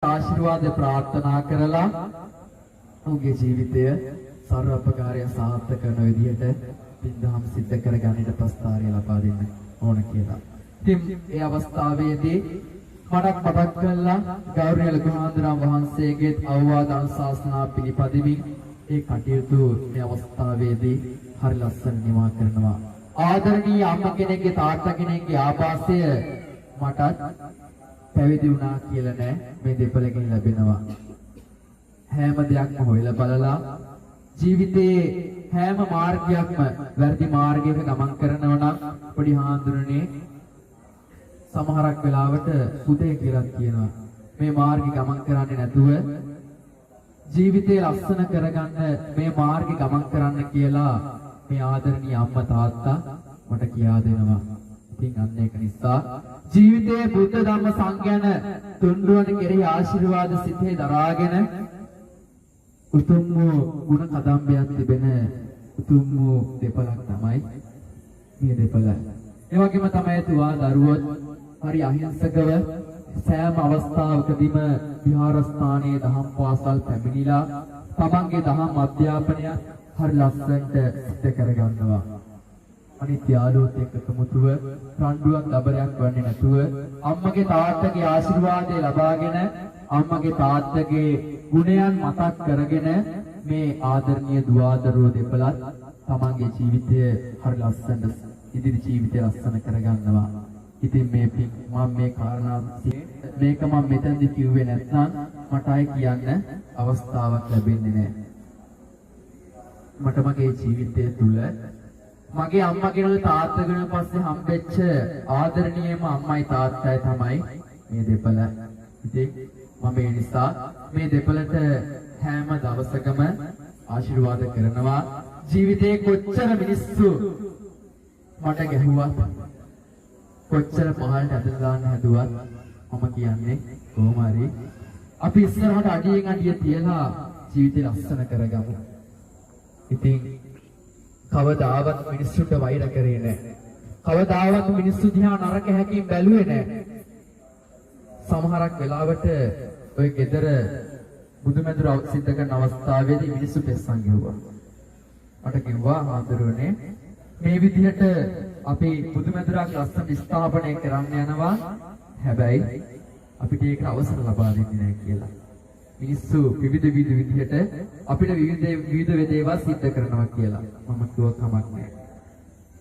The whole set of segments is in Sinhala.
ආශිර්වාද ප්‍රාර්ථනා කරලා ඔහුගේ ජීවිතය සර්වපකාරය සාර්ථක කරන විදිහට පින්දහම් සිද්ධ කරගන්නට ප්‍රස්තාරය ලබා දෙන්න ඕන කියලා. ඉතින් ඒ අවස්ථාවේදී මට මතක් කළා ගෞරවනීය ලඝුහාමුදුරන් වහන්සේගේ අවවාද අනුශාසනා පිළිපදිමින් ඒ කටයුතු මේ අවස්ථාවේදී හරි ලස්සන නිමා කරනවා. ආදරණීය අම්මා කෙනෙක්ගේ තාත්තා කෙනෙක්ගේ ආభాසය මටත් පැවිදි වුණා කියලා නෑ මේ දෙපළකින් ලැබෙනවා. හැම දෙයක්ම හොයලා බලලා ජීවිතයේ හැම මාර්ගයක්ම වැරදි මාර්ගයක ගමන් කරනවා නම් පොඩි හාමුදුරනේ සමහරක් වෙලාවට පුතේ කියලා කියනවා. මේ මාර්ගේ ගමන් කරන්නේ නැතුව ජීවිතේ ලස්සන කරගන්න මේ මාර්ගේ ගමන් කරන්න කියලා මේ ආදරණීය අම්මා තාත්තා මට කියා දෙනවා. ඉතින් අන්න ඒක නිසා ජීවිතයේ බුද්ධ ධම්ම සංඥාන තුන්රුවන් කෙරෙහි ආශිර්වාද සිතේ දරාගෙන උතුම් වූ ගුණ කදම්බයක් තිබෙන උතුම් වූ දෙපළක් තමයි මේ දෙපළ. ඒ වගේම තමයි තුවා දරුවොත් හරි අහිංසකව සෑම අවස්ථාවකදීම විහාරස්ථානයේ දහම් පාසල් පැමිණිලා තමන්ගේ දහම් අධ්‍යාපනය හරි ලස්සනට සිද්ධ කරගන්නවා. අනිත් යාළුවොත් එක්ක සමුතුව රණ්ඩුවක් දබරයක් වන්නේ නැතුව අම්මගේ තාත්තගේ ආශිර්වාදය ලබාගෙන අම්මගේ තාත්තගේ ගුණයන් මතක් කරගෙන මේ ආදරණීය දුවදරුවෝ දෙපළත් තමන්ගේ ජීවිතය හරි ලස්සනට ඉදිරි ජීවිතය ලස්සන කරගන්නවා. ඉතින් මේ මම මේ කාරණා මේක මම මෙතනදි කිව්වේ නැත්නම් මට අය කියන්න අවස්ථාවක් ලැබෙන්නේ නැහැ. මට මගේ ජීවිතය තුළ මගේ අම්මා කෙනෙකුගේ තාත්තා කෙනෙකු පස්සේ හම්බෙච්ච ආදරණීයම අම්මයි තාත්තයි තමයි මේ දෙපළ. ඉතින් මම ඒ නිසා මේ දෙපළට හැම දවසකම ආශිර්වාද කරනවා. ජීවිතේ කොච්චර මිනිස්සු මට ගැහුවත් කොච්චර පහළට අදලා දාන්න හැදුවත් මම කියන්නේ කොහොම හරි අපි ඉස්සරහට අඩියෙන් අඩිය තියලා ජීවිතේ ලස්සන කරගමු. ඉතින් කවදාවත් මිනිස්සුන්ට වෛර කරේ නැහැ. කවදාවත් මිනිස්සු දිහා නරක හැකින් බැලුවේ නැහැ. සමහරක් වෙලාවට ඔය ගෙදර බුදුමැදුර සිද්ධ කරන අවස්ථාවේදී මිනිස්සු පෙස්සන් ගෙවුවා. මට කිව්වා ආදරණේ මේ විදිහට අපි බුදුමැදුරක් ලස්සන ස්ථාපනය කරන්න යනවා. හැබැයි අපිට ඒක අවසර ලබා දෙන්නේ නැහැ කියලා. මිනිස්සු විවිධ විදිහට අපිට විවිධ දේවල් සිද්ධ කරනවා කියලා. මම කිව්වා කමක් නැහැ.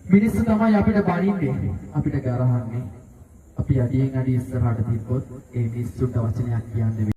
මිනිස්සු තමයි අපිට බනින්නේ, අපිට ගරහන්නේ. අපි අඩියෙන් අඩිය ඉස්සරහට තිබ්බොත් ඒ මිනිස්සුන්ට වචනයක් කියන්නේ